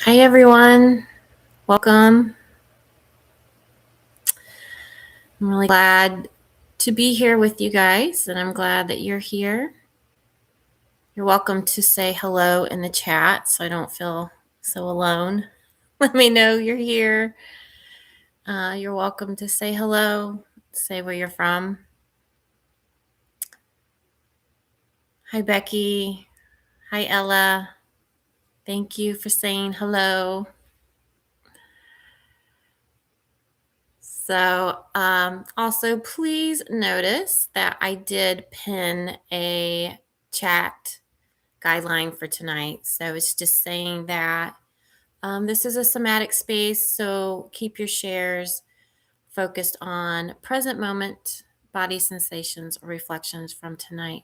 Hi, everyone. Welcome. I'm really glad to be here with you guys, and I'm glad that you're here. You're welcome to say hello in the chat so I don't feel so alone. Let me know you're here. You're welcome to say hello, say where you're from. Hi, Becky. Hi, Ella. Thank you for saying hello. So, also please notice that I did pin a chat guideline for tonight. So it's just saying that this is a somatic space, so keep your shares focused on present moment, body sensations, or reflections from tonight.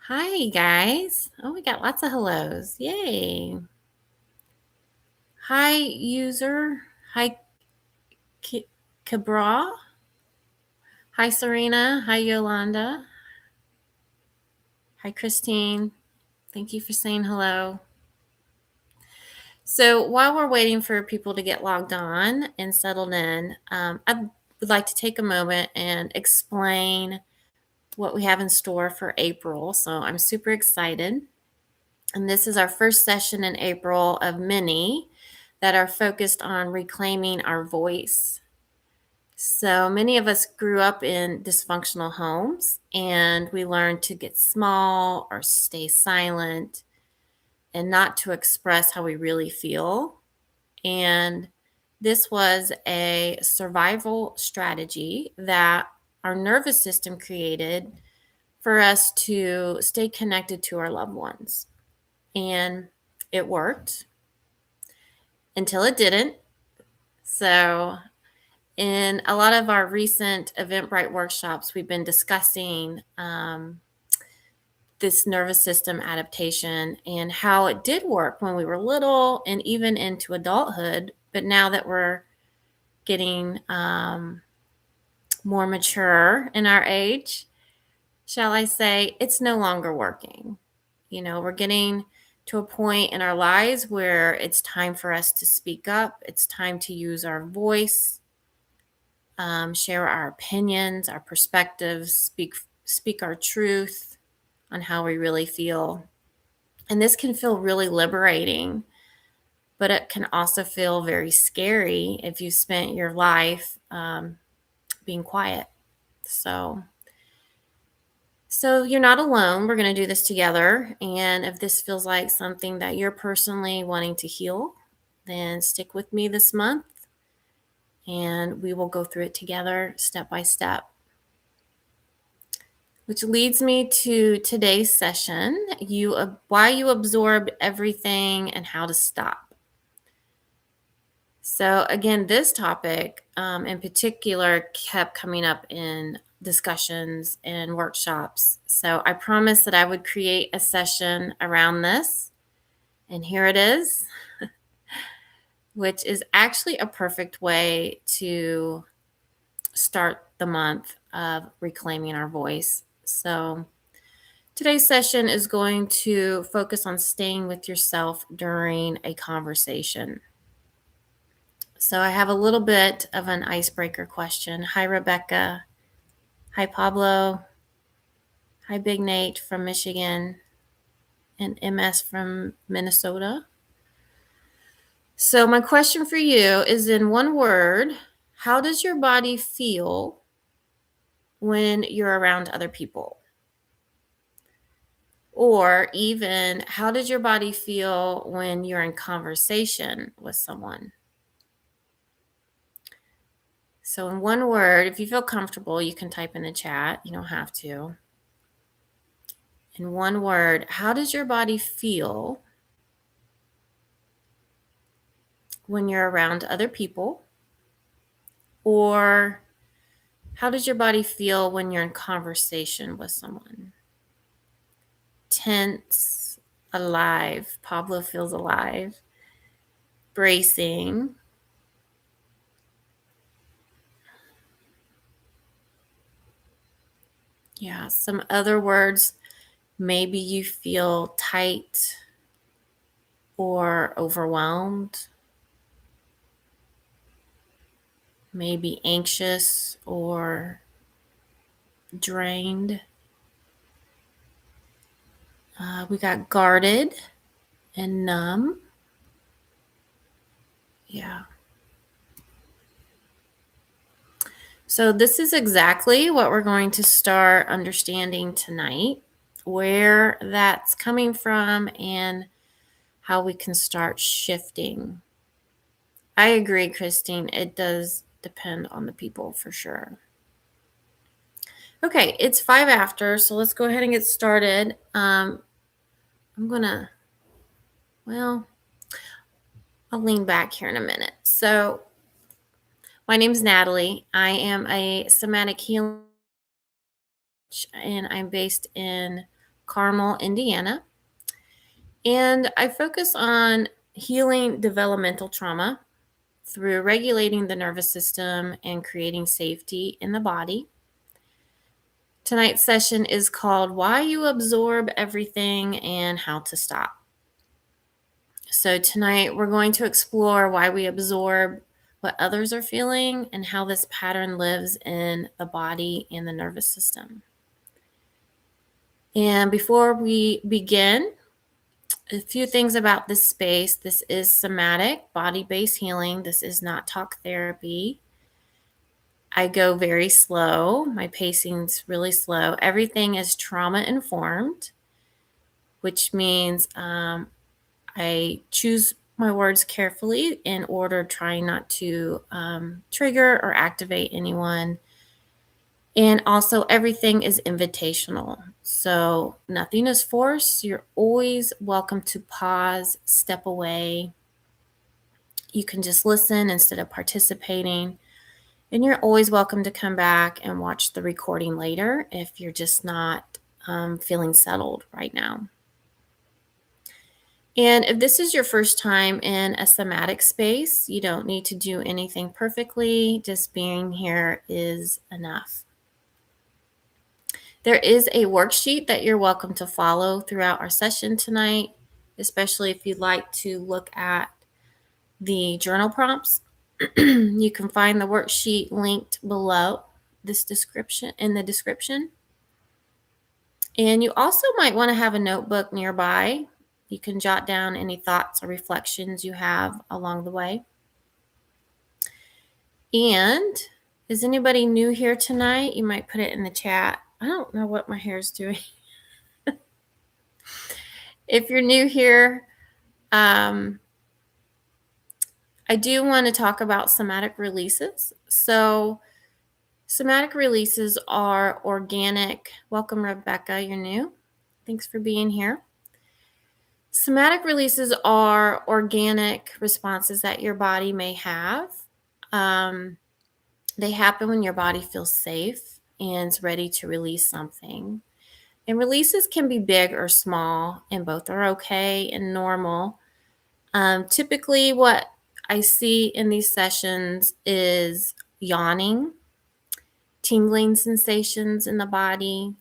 Hi, guys. Oh, we got lots of hellos. Yay. Hi, user. Hi, Cabra. Hi, Serena. Hi, Yolanda. Hi, Christine. Thank you for saying hello. So while we're waiting for people to get logged on and settled in, I would like to take a moment and explain what we have in store for April. So I'm super excited. And this is our first session in April of many that are focused on reclaiming our voice. So many of us grew up in dysfunctional homes and we learned to get small or stay silent and not to express how we really feel. And this was a survival strategy that our nervous system created for us to stay connected to our loved ones. And it worked until it didn't. So, in a lot of our recent Eventbrite workshops, we've been discussing this nervous system adaptation and how it did work when we were little and even into adulthood. But now that we're getting more mature in our age, shall I say, it's no longer working. You know, we're getting to a point in our lives where it's time for us to speak up. It's time to use our voice, share our opinions, our perspectives, speak our truth on how we really feel. And this can feel really liberating, but it can also feel very scary if you spent your life being quiet. So you're not alone. We're going to do this together. And if this feels like something that you're personally wanting to heal, then stick with me this month and we will go through it together step by step. Which leads me to today's session, why you absorb everything and how to stop. So again, this topic in particular kept coming up in discussions and workshops. So I promised that I would create a session around this. And here it is, which is actually a perfect way to start the month of reclaiming our voice. So today's session is going to focus on staying with yourself during a conversation. So I have a little bit of an icebreaker question. Hi, Rebecca. Hi, Pablo. Hi, Big Nate from Michigan and MS from Minnesota. So my question for you is, in one word, how does your body feel when you're around other people? Or even, how does your body feel when you're in conversation with someone? So in one word, if you feel comfortable, you can type in the chat. You don't have to. In one word, how does your body feel when you're around other people? Or how does your body feel when you're in conversation with someone? Tense, alive. Pablo feels alive. Bracing. Yeah, some other words. Maybe you feel tight or overwhelmed, maybe anxious or drained. We got guarded and numb. Yeah. So this is exactly what we're going to start understanding tonight, where that's coming from and how we can start shifting. I agree, Christine. It does depend on the people for sure. Okay, it's 5 after, so let's go ahead and get started. I'll lean back here in a minute. So my name's Natalie. I am a somatic healer, and I'm based in Carmel, Indiana. And I focus on healing developmental trauma through regulating the nervous system and creating safety in the body. Tonight's session is called Why You Absorb Everything and How to Stop. So tonight we're going to explore why we absorb what others are feeling and how this pattern lives in the body and the nervous system. And before we begin, a few things about this space. This is somatic, body-based healing. This is not talk therapy. I go very slow. My pacing's really slow. Everything is trauma-informed, which means I choose my words carefully in order trying not to trigger or activate anyone. And also everything is invitational. So nothing is forced. You're always welcome to pause, step away. You can just listen instead of participating. And you're always welcome to come back and watch the recording later if you're just not feeling settled right now. And if this is your first time in a somatic space, you don't need to do anything perfectly. Just being here is enough. There is a worksheet that you're welcome to follow throughout our session tonight, especially if you'd like to look at the journal prompts. You can find the worksheet linked below this description in the description. And you also might want to have a notebook nearby. You can jot down any thoughts or reflections you have along the way. And is anybody new here tonight? You might put it in the chat. I don't know what my hair is doing. If you're new here, I do want to talk about somatic releases. So somatic releases are organic. Welcome, Rebecca. You're new. Thanks for being here. Somatic releases are organic responses that your body may have. They happen when your body feels safe and is ready to release something. And releases can be big or small, and both are okay and normal. Typically, what I see in these sessions is yawning, tingling sensations in the body,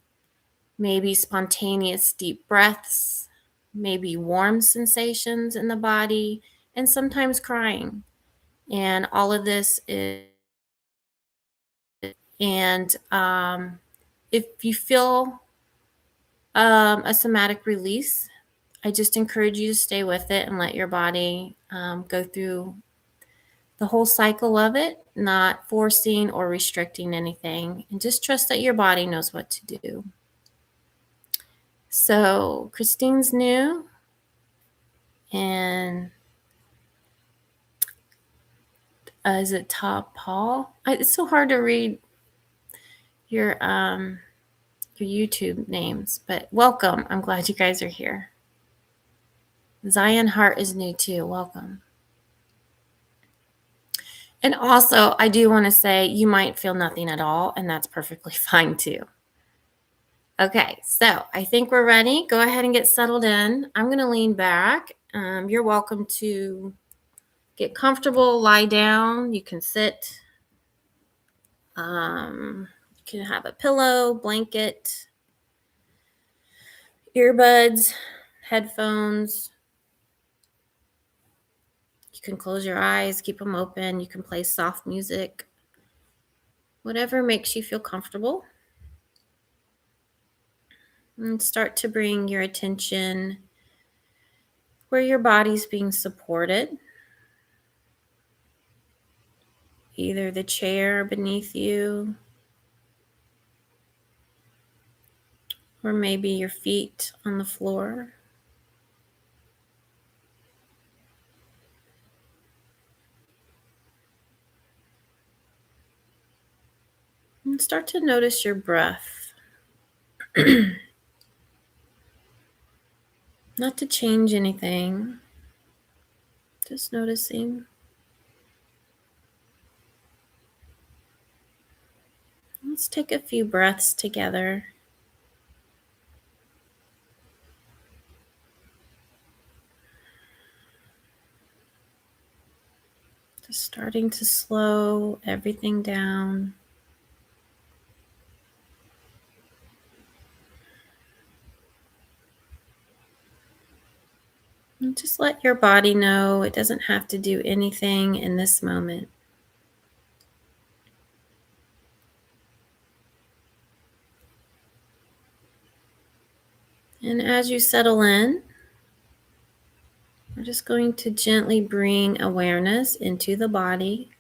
maybe spontaneous deep breaths, maybe warm sensations in the body, and sometimes crying. And all of this is, and if you feel a somatic release, I just encourage you to stay with it and let your body go through the whole cycle of it, not forcing or restricting anything, and just trust that your body knows what to do. So Christine's new, and is it Top Paul? It's so hard to read your YouTube names, but welcome. I'm glad you guys are here. Zion Hart is new too. Welcome. And also, I do want to say you might feel nothing at all, and that's perfectly fine too. Okay, so I think we're ready. Go ahead and get settled in. I'm going to lean back. You're welcome to get comfortable, lie down. You can sit. You can have a pillow, blanket, earbuds, headphones, You can close your eyes, keep them open. You can play soft music, whatever makes you feel comfortable. And start to bring your attention where your body's being supported, either the chair beneath you, or maybe your feet on the floor. And start to notice your breath. Not to change anything, just noticing. Let's take a few breaths together. Just starting to slow everything down. And just let your body know it doesn't have to do anything in this moment. And as you settle in, we're just going to gently bring awareness into the body,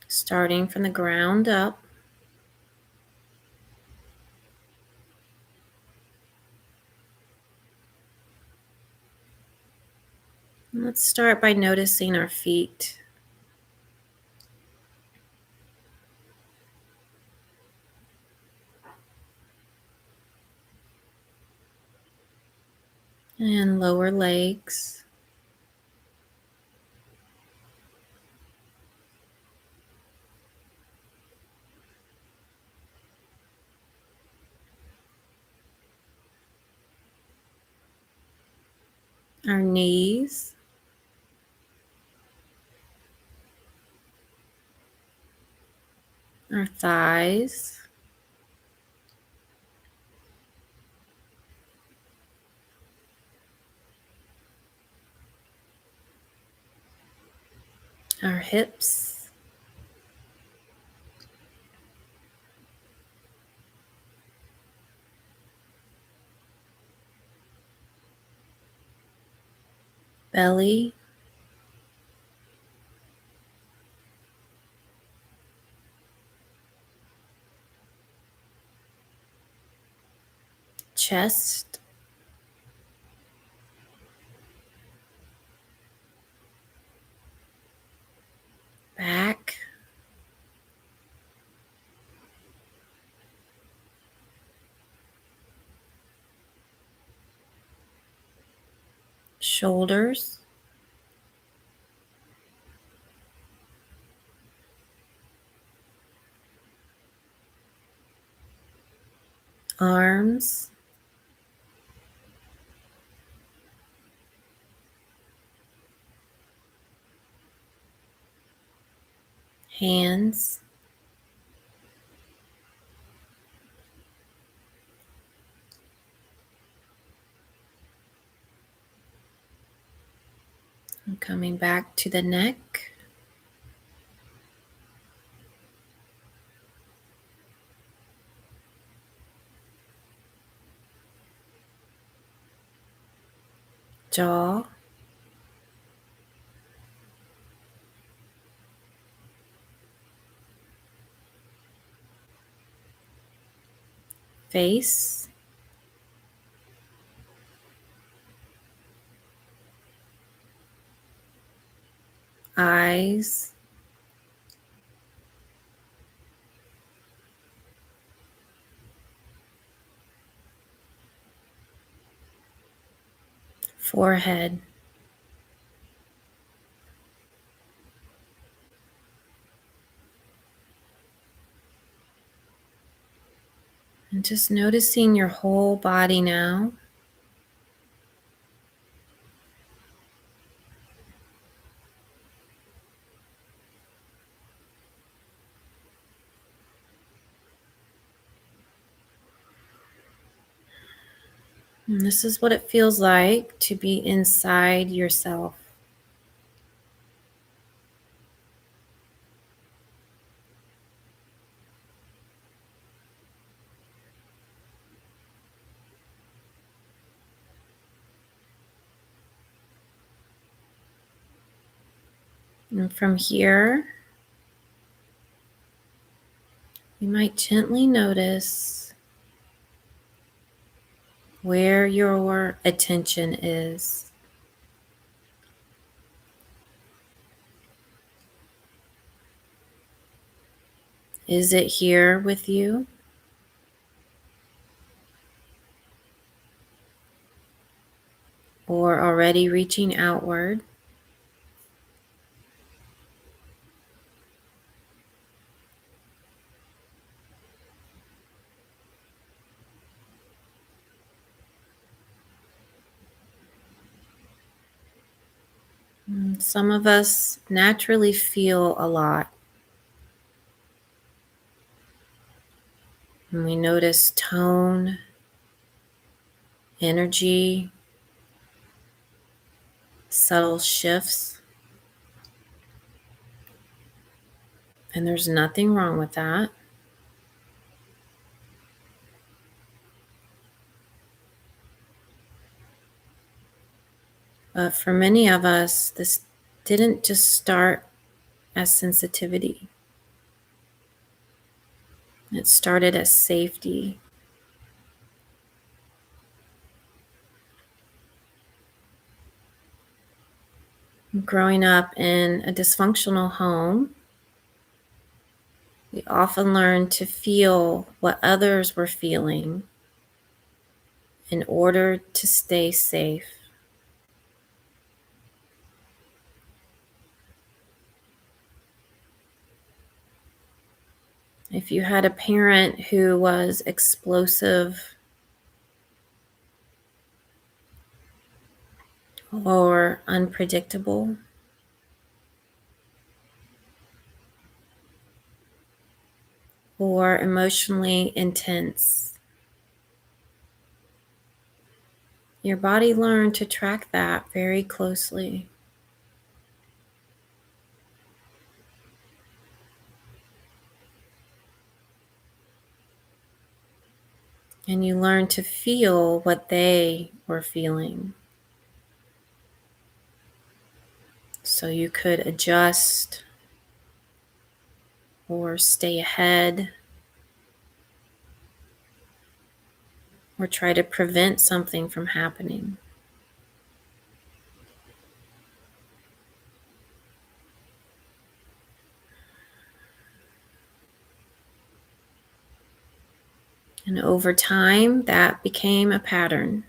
starting from the ground up. And let's start by noticing our feet. And lower legs. Our knees. Our thighs. Our hips. Belly. Chest. Back. Shoulders. Arms. Hands. And coming back to the neck. Jaw. Face. Eyes. Forehead. And just noticing your whole body now. And this is what it feels like to be inside yourself. And from here, you might gently notice where your attention is. Is it here with you? Or already reaching outward? Some of us naturally feel a lot. And we notice tone, energy, subtle shifts. And there's nothing wrong with that. But for many of us, this didn't just start as sensitivity, it started as safety. Growing up in a dysfunctional home, we often learned to feel what others were feeling in order to stay safe. If you had a parent who was explosive or unpredictable, or emotionally intense, your body learned to track that very closely. And you learned to feel what they were feeling, so you could adjust or stay ahead or try to prevent something from happening. And over time, that became a pattern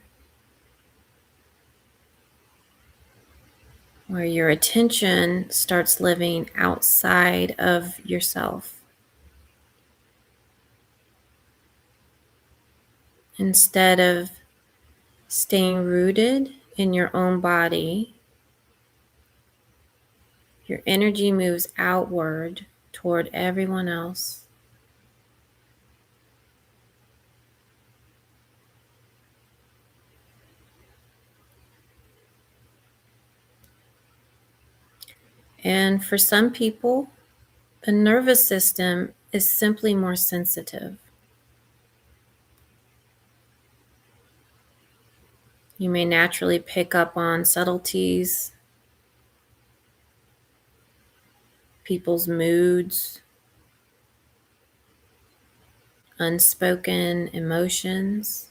where your attention starts living outside of yourself. Instead of staying rooted in your own body, your energy moves outward toward everyone else. And for some people, the nervous system is simply more sensitive. You may naturally pick up on subtleties, people's moods, unspoken emotions,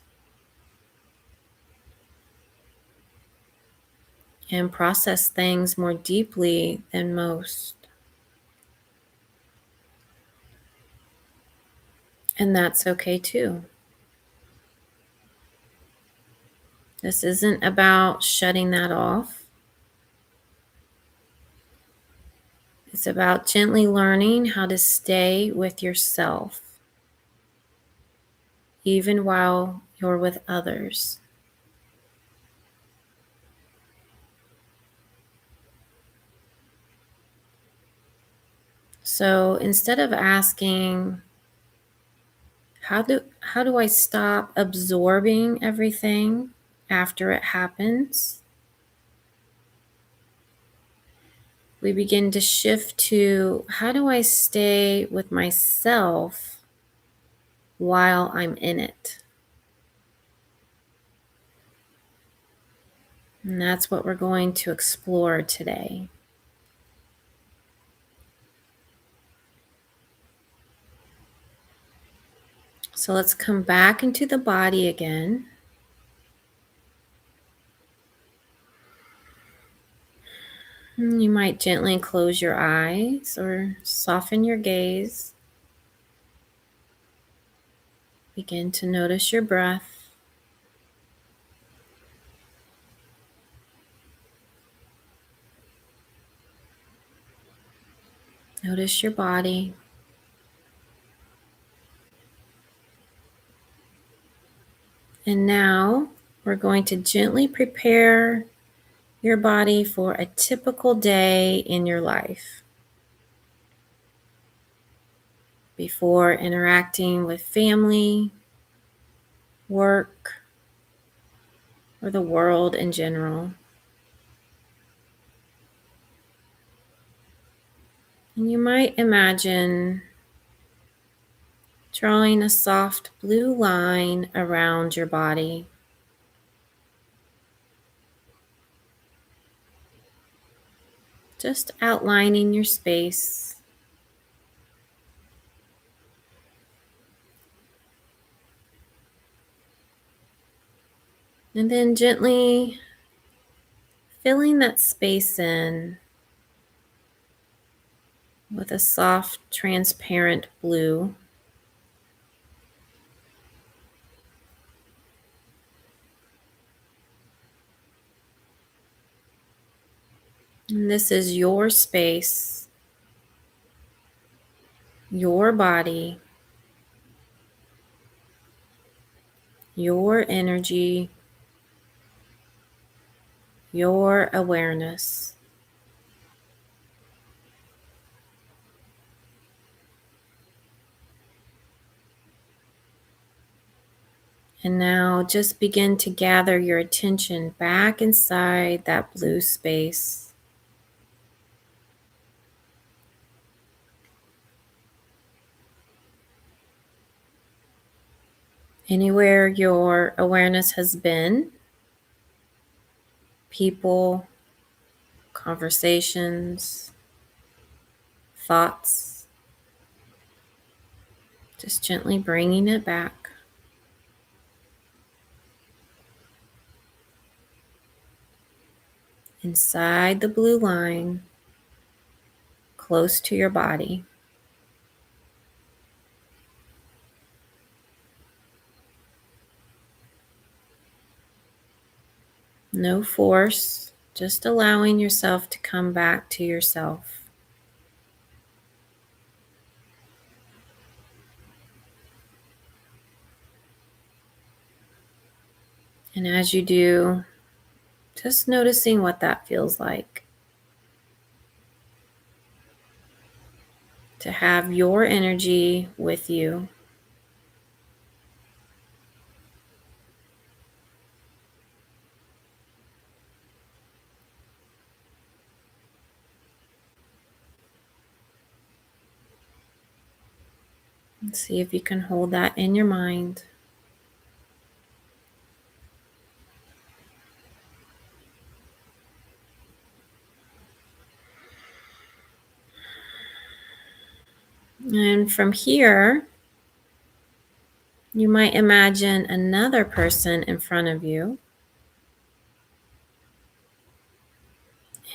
and process things more deeply than most. And that's okay too. This isn't about shutting that off. It's about gently learning how to stay with yourself, even while you're with others. So instead of asking, how do I stop absorbing everything? after it happens, we begin to shift to how do I stay with myself while I'm in it? And that's what we're going to explore today. So let's come back into the body again. You might gently close your eyes or soften your gaze. Begin to notice your breath. Notice your body. And now we're going to gently prepare your body for a typical day in your life. Before interacting with family, work, or the world in general. And you might imagine drawing a soft blue line around your body. Just outlining your space. And then gently filling that space in with a soft, transparent blue. And this is your space, your body, your energy, your awareness. And now just begin to gather your attention back inside that blue space. Anywhere your awareness has been, people, conversations, thoughts, just gently bringing it back. Inside the blue line, close to your body. No force, just allowing yourself to come back to yourself. And as you do, just noticing what that feels like. To have your energy with you. And see if you can hold that in your mind. And from here, you might imagine another person in front of you.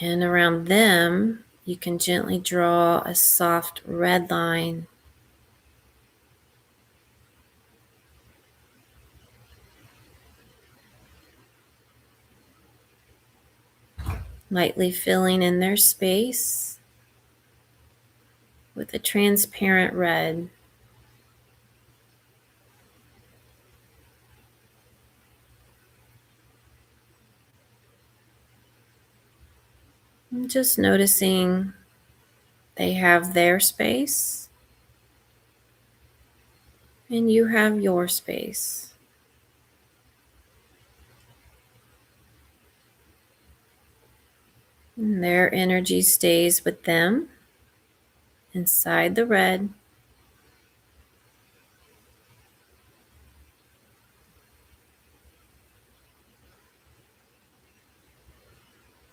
And around them, you can gently draw a soft red line. Lightly filling in their space with a transparent red. And just noticing they have their space and you have your space. And their energy stays with them inside the red.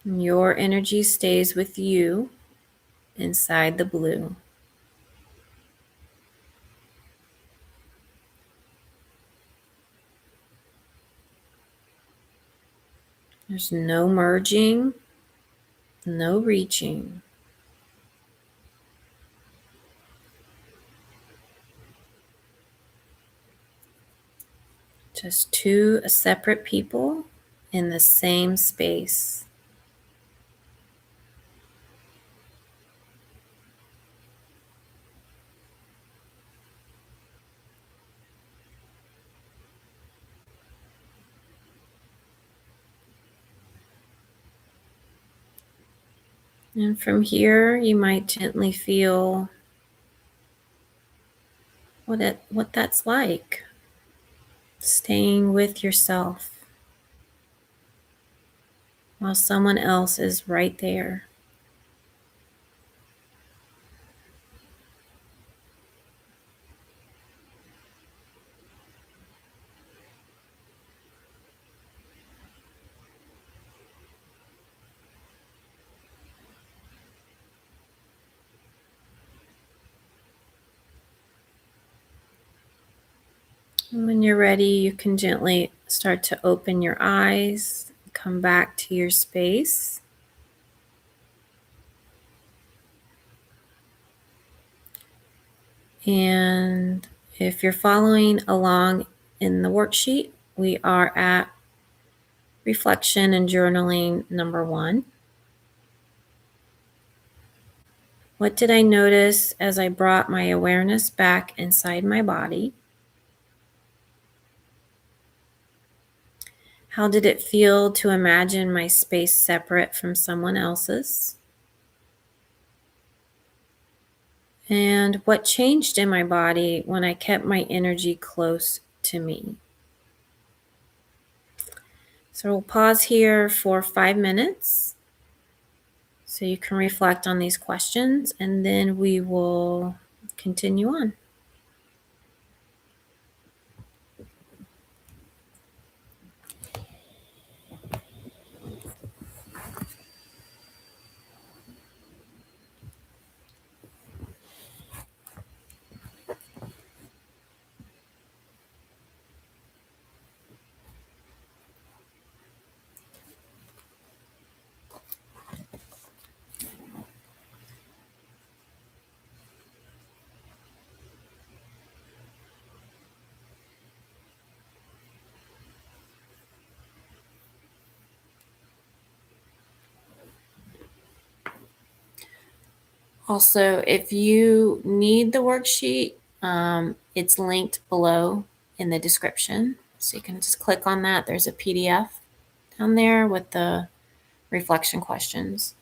And your energy stays with you inside the blue. There's no merging, no reaching. Just two separate people in the same space. And from here, you might gently feel what that's like. Staying with yourself while someone else is right there. And when you're ready, you can gently start to open your eyes, come back to your space. And if you're following along in the worksheet, we are at reflection and journaling number 1. What did I notice as I brought my awareness back inside my body? How did it feel to imagine my space separate from someone else's? And what changed in my body when I kept my energy close to me? So we'll pause here for 5 minutes so you can reflect on these questions, and then we will continue on. Also, if you need the worksheet, it's linked below in the description. So you can just click on that. There's a PDF down there with the reflection questions.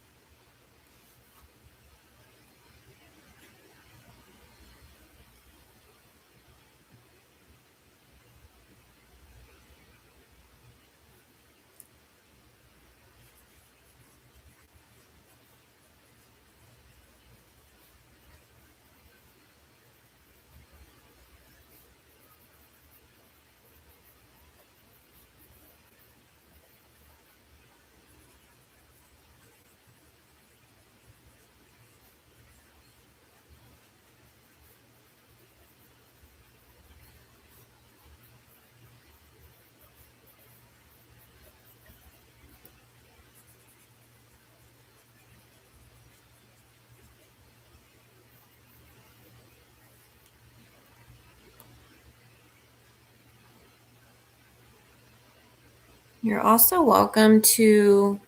You're also welcome to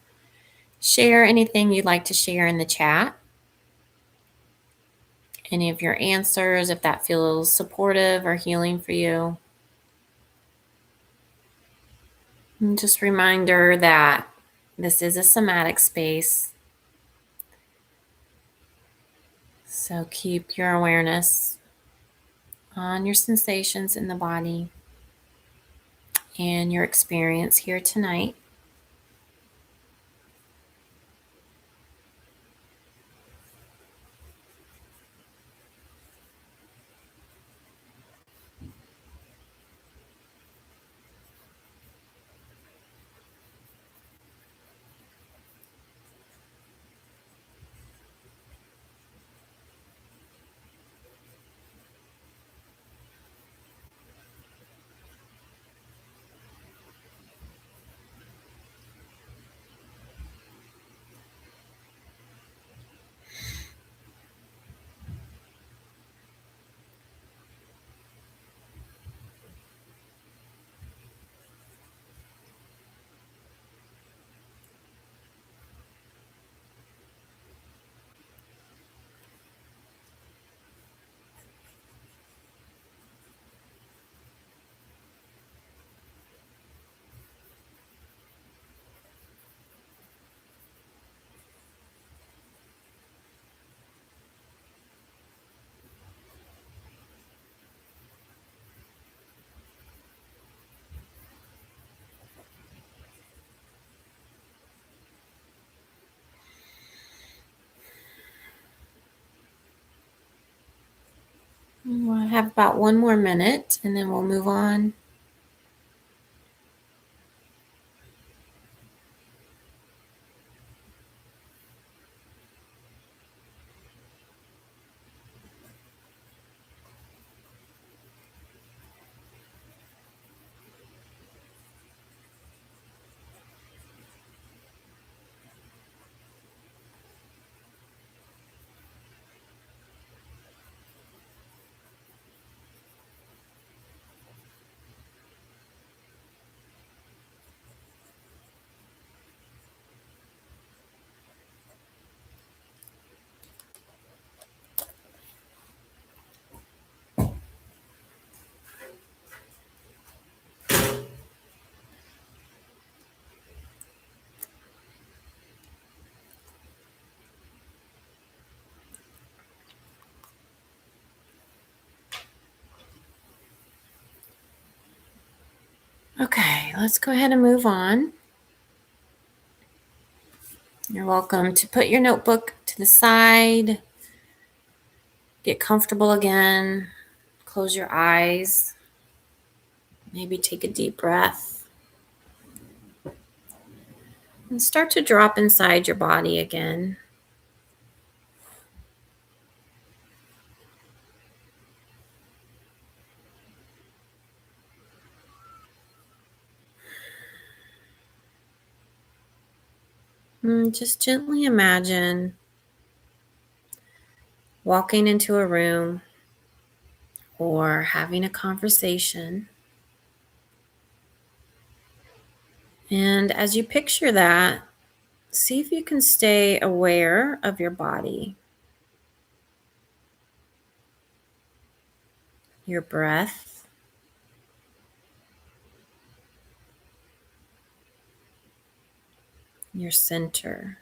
share anything you'd like to share in the chat. Any of your answers, if that feels supportive or healing for you. And just a reminder that this is a somatic space. So keep your awareness on your sensations in the body and your experience here tonight. have about 1 more minute and then we'll move on. Okay, let's go ahead and move on. You're welcome to put your notebook to the side, get comfortable again, close your eyes, maybe take a deep breath, and start to drop inside your body again. Just gently imagine walking into a room or having a conversation. And as you picture that, see if you can stay aware of your body, your breath, your center.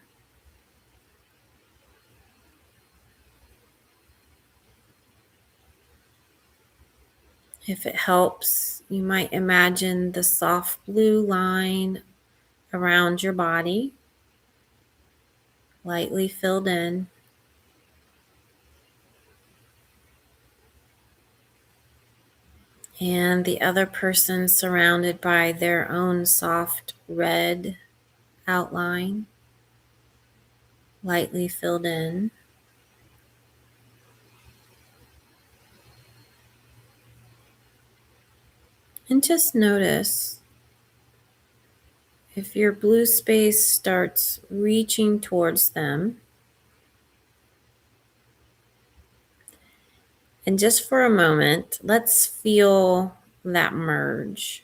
If it helps, you might imagine the soft blue line around your body, lightly filled in. And the other person surrounded by their own soft red outline, lightly filled in. And just notice if your blue space starts reaching towards them. And just for a moment, let's feel that merge.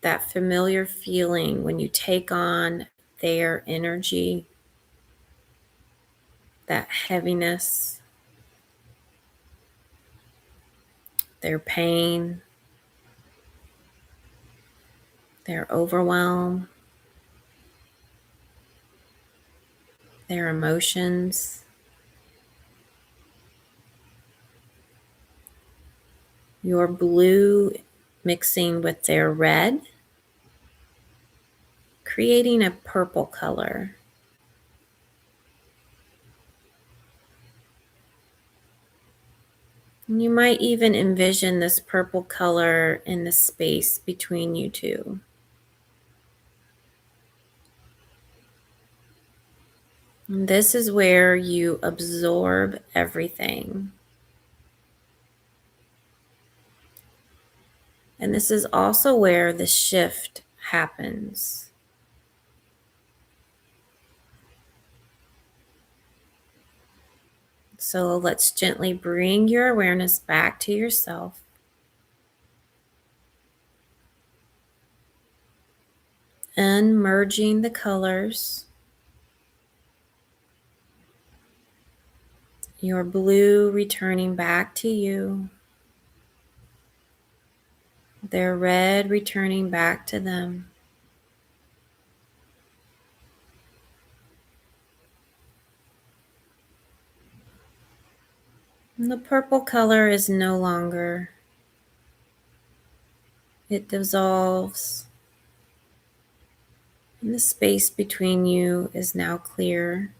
That familiar feeling when you take on their energy, that heaviness, their pain, their overwhelm, their emotions. Your blue mixing with their red, creating a purple color. And you might even envision this purple color in the space between you two. And this is where you absorb everything. And this is also where the shift happens. So let's gently bring your awareness back to yourself. And merging the colors. Your blue returning back to you. Their red returning back to them. And the purple color is no longer. It dissolves. And the space between you is now clear.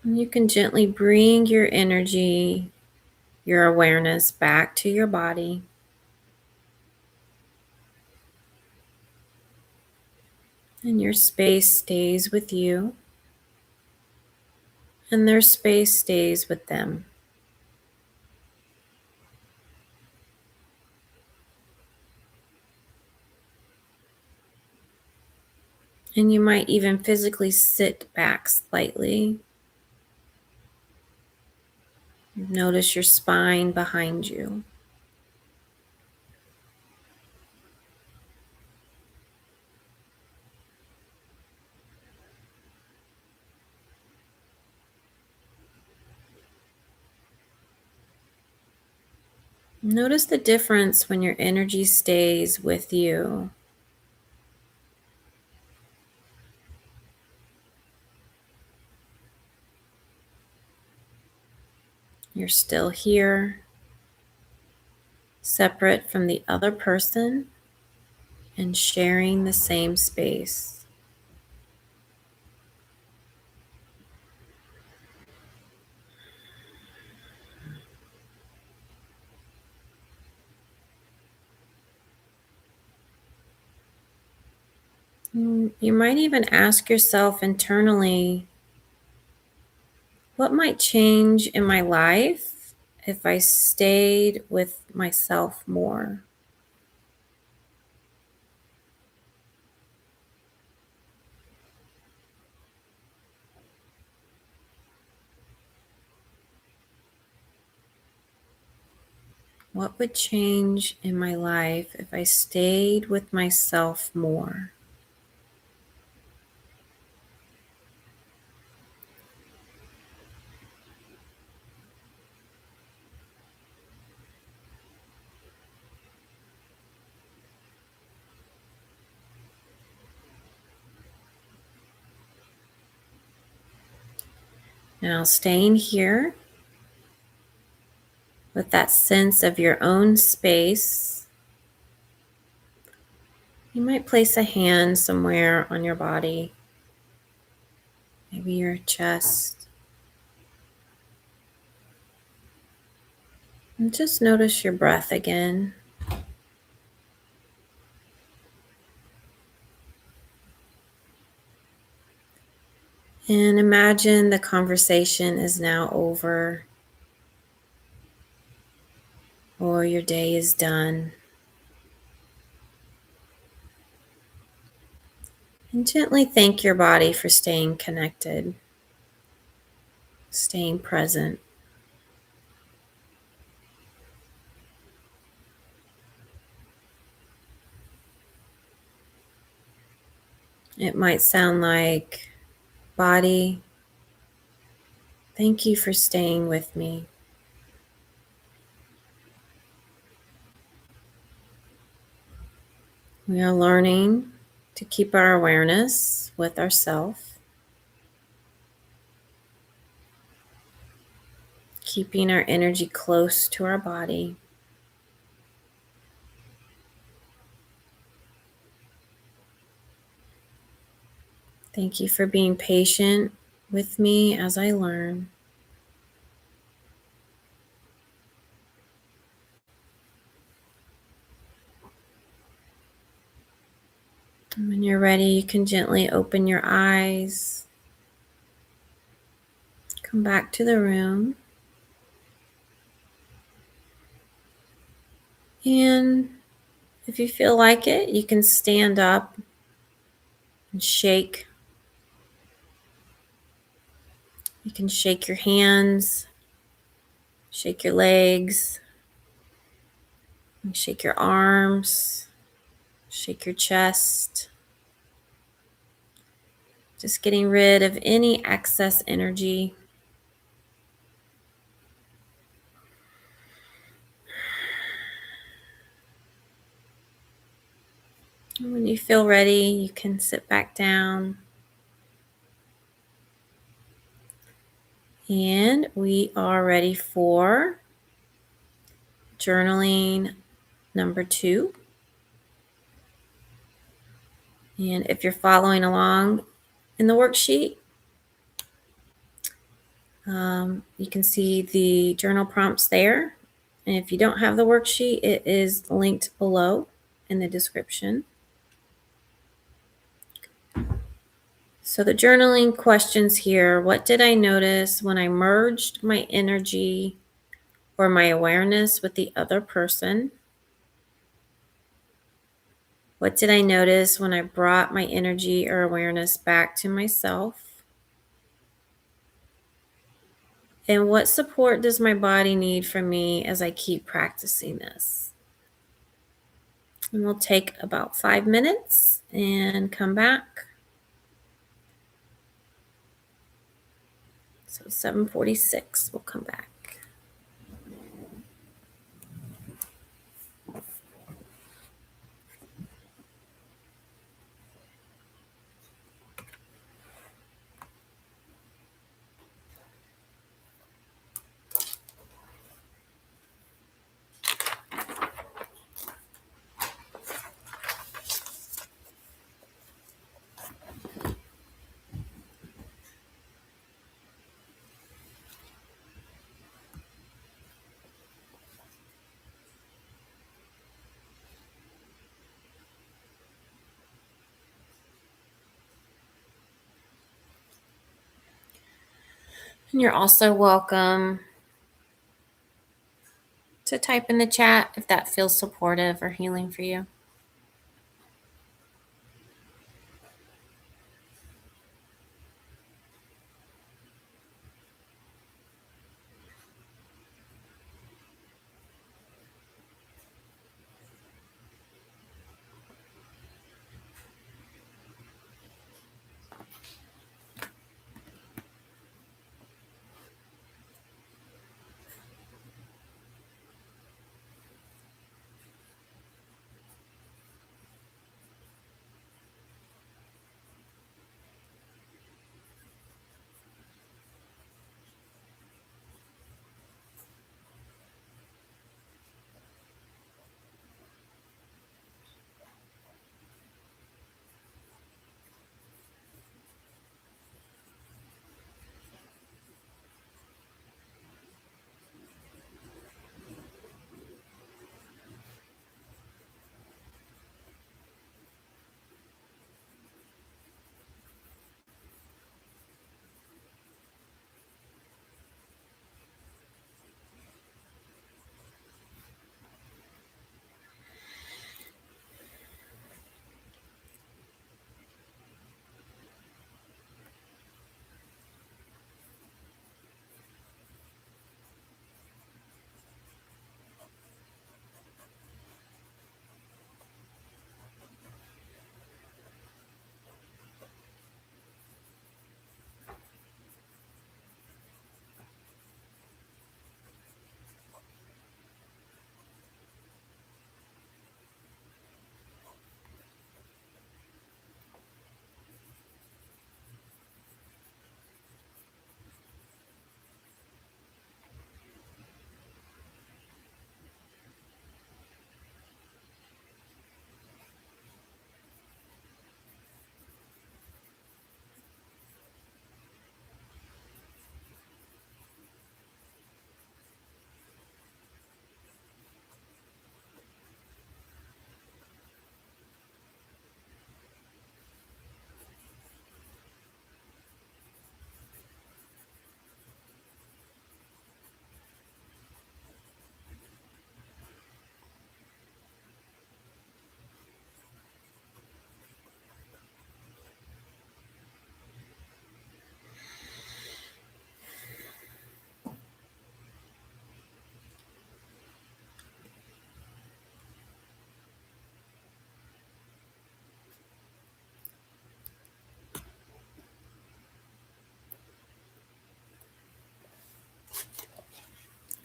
And you can gently bring your energy, your awareness back to your body. And your space stays with you, and their space stays with them. And you might even physically sit back slightly. Notice your spine behind you. Notice the difference when your energy stays with you. You're still here, separate from the other person, and sharing the same space. You might even ask yourself internally, what might change in my life if I stayed with myself more? What would change in my life if I stayed with myself more? Now, staying here with that sense of your own space, you might place a hand somewhere on your body, maybe your chest, and just notice your breath again. And imagine the conversation is now over, or your day is done. And gently thank your body for staying connected, staying present. It might sound like, body, thank you for staying with me. We are learning to keep our awareness with ourselves, keeping our energy close to our body. Thank you for being patient with me as I learn. And when you're ready, you can gently open your eyes, come back to the room, and if you feel like it, you can stand up and shake. You can shake your hands, shake your legs, and shake your arms, shake your chest. Just getting rid of any excess energy. And when you feel ready, you can sit back down. And we are ready for journaling number 2. And if you're following along in the worksheet, You can see the journal prompts there. And if you don't have the worksheet, it is linked below in the description. So the journaling questions here: what did I notice when I merged my energy or my awareness with the other person? What did I notice when I brought my energy or awareness back to myself? And what support does my body need from me as I keep practicing this? And we'll take about 5 minutes and come back. So 7:46, we'll come back. And you're also welcome to type in the chat if that feels supportive or healing for you.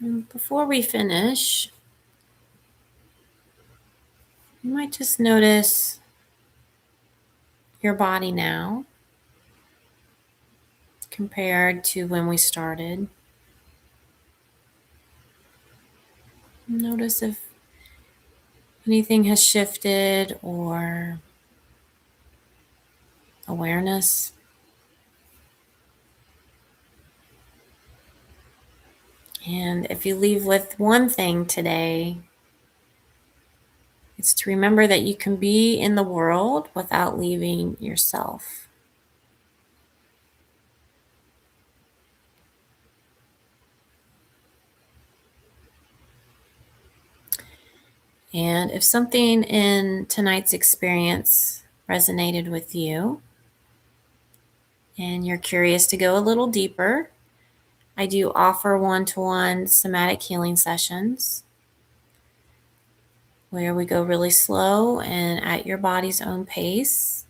And before we finish, you might just notice your body now compared to when we started. Notice if anything has shifted or awareness. And if you leave with one thing today, it's to remember that you can be in the world without leaving yourself. And if something in tonight's experience resonated with you and you're curious to go a little deeper, I do offer one-to-one somatic healing sessions where we go really slow and at your body's own pace.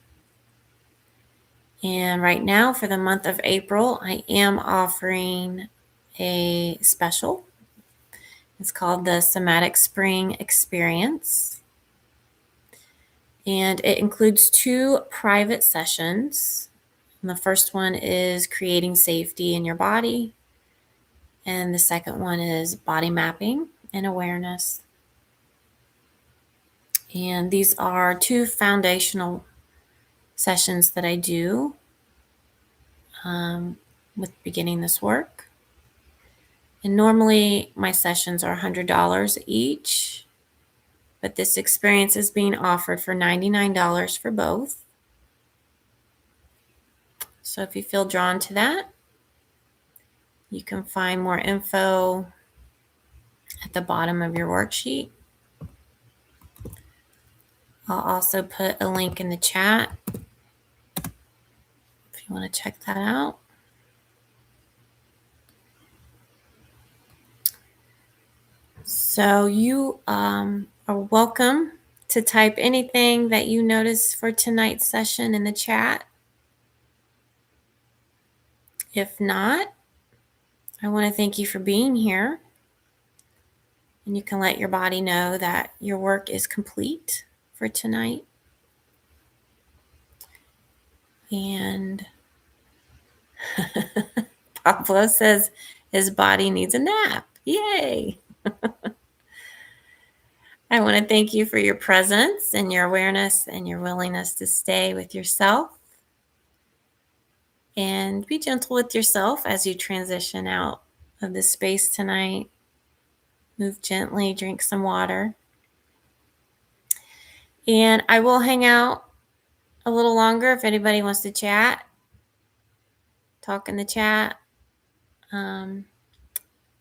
And right now, for the month of April, I am offering a special. It's called the Somatic Spring Experience. And it includes 2 private sessions. And the first one is creating safety in your body. And the second one is body mapping and awareness. And these are 2 foundational sessions that I do with beginning this work. And normally my sessions are $100 each, but this experience is being offered for $99 for both. So if you feel drawn to that, you can find more info at the bottom of your worksheet. I'll also put a link in the chat if you want to check that out. So you are welcome to type anything that you notice for tonight's session in the chat. If not, I want to thank you for being here. And you can let your body know that your work is complete for tonight. And Pablo says his body needs a nap. Yay! I want to thank you for your presence and your awareness and your willingness to stay with yourself. And be gentle with yourself as you transition out of this space tonight. Move gently, drink some water. And I will hang out a little longer if anybody wants to chat. Talk in the chat.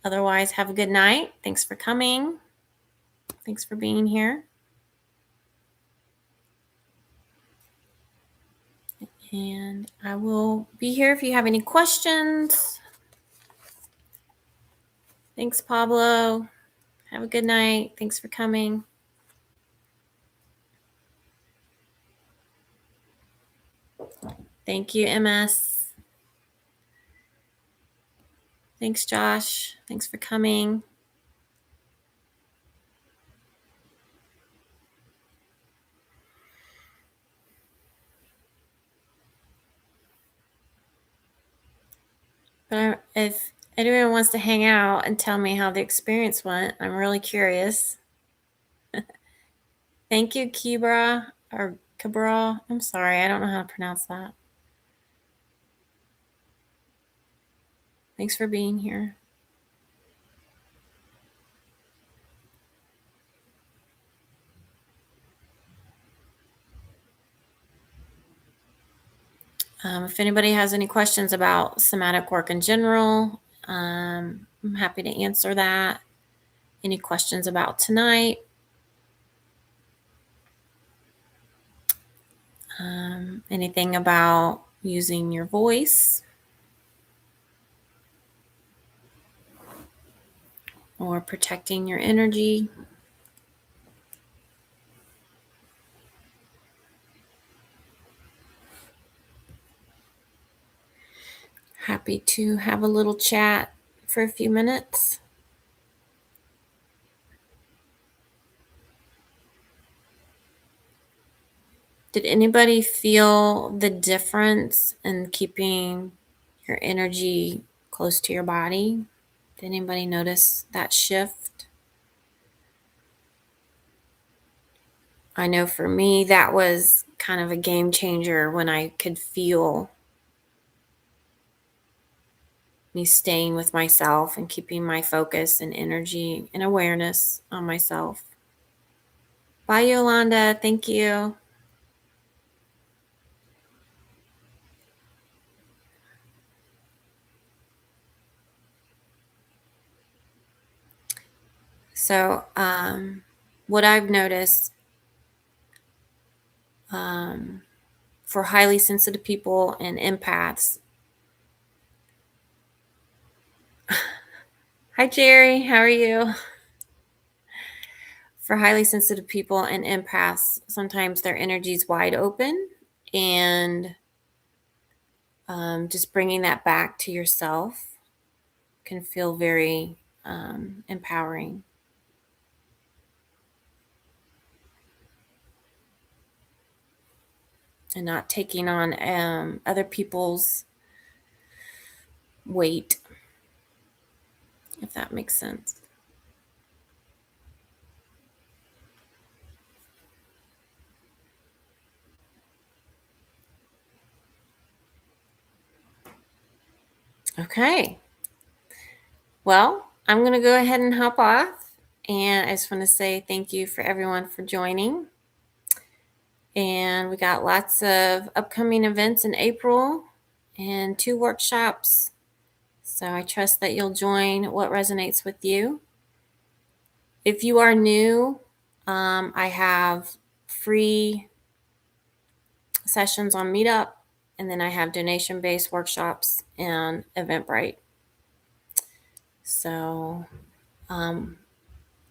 Otherwise, have a good night. Thanks for coming. Thanks for being here. And I will be here if you have any questions. Thanks, Pablo. Have a good night. Thanks for coming. Thank you, MS. Thanks, Josh. Thanks for coming. But if anyone wants to hang out and tell me how the experience went, I'm really curious. Thank you, Kibra or Cabral. I'm sorry, I don't know how to pronounce that. Thanks for being here. If anybody has any questions about somatic work in general, I'm happy to answer that. Any questions about tonight? Anything about using your voice or protecting your energy? Happy to have a little chat for a few minutes. Did anybody feel the difference in keeping your energy close to your body? Did anybody notice that shift? I know for me, that was kind of a game changer when I could feel me staying with myself and keeping my focus and energy and awareness on myself. Bye, Yolanda. Thank you. So, what I've noticed for highly sensitive people and empaths. Hi, Jerry. How are you? For highly sensitive people and empaths, sometimes their energy is wide open, and just bringing that back to yourself can feel very empowering. And not taking on other people's weight, if that makes sense. Okay. Well, I'm going to go ahead and hop off. And I just want to say thank you for everyone for joining. And we got lots of upcoming events in April and 2 workshops. So I trust that you'll join what resonates with you. If you are new, I have free sessions on Meetup, and then I have donation-based workshops and Eventbrite. So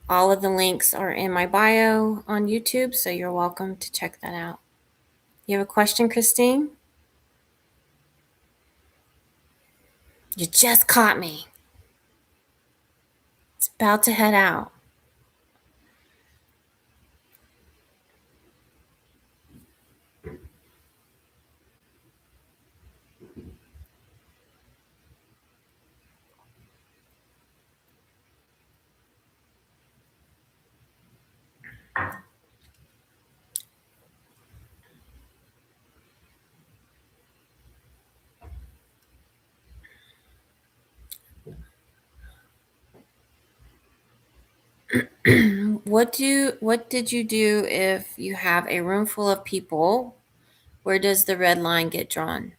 all of the links are in my bio on YouTube, so you're welcome to check that out. You have a question, Christine? You just caught me. It's about to head out. What did you do if you have a room full of people? Where does the red line get drawn?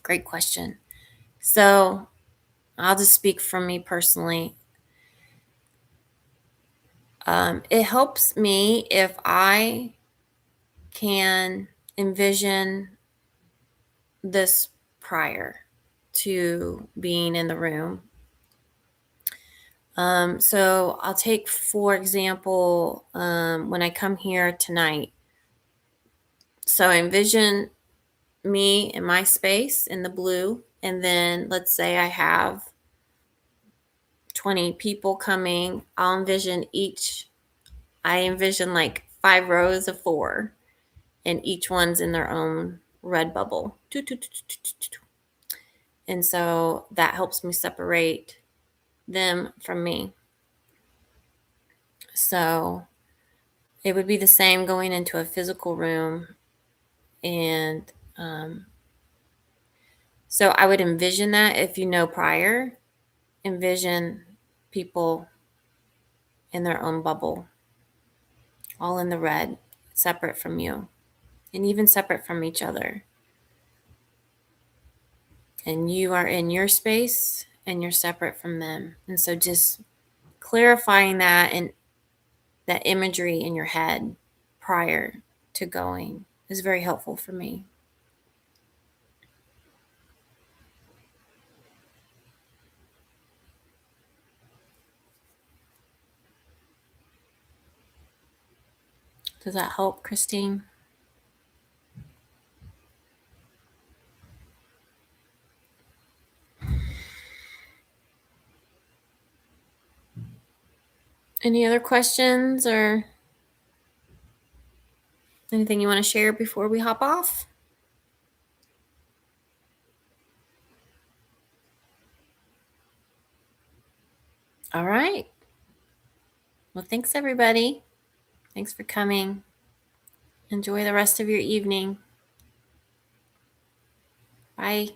Great question. So I'll just speak from me personally. It helps me if I can envision this prior to being in the room. So I'll take, for example, when I come here tonight. So I envision me in my space in the blue, and then let's say I have 20 people coming. I envision like 5 rows of 4, and each one's in their own red bubble. And so that helps me separate them from me. So it would be the same going into a physical room. And so I would envision that. If you know prior, envision people in their own bubble, all in the red, separate from you, and even separate from each other. And you are in your space and you're separate from them. And so just clarifying that and that imagery in your head prior to going is very helpful for me. Does that help, Christine? Any other questions or anything you want to share before we hop off? All right. Well, thanks, everybody. Thanks for coming. Enjoy the rest of your evening. Bye.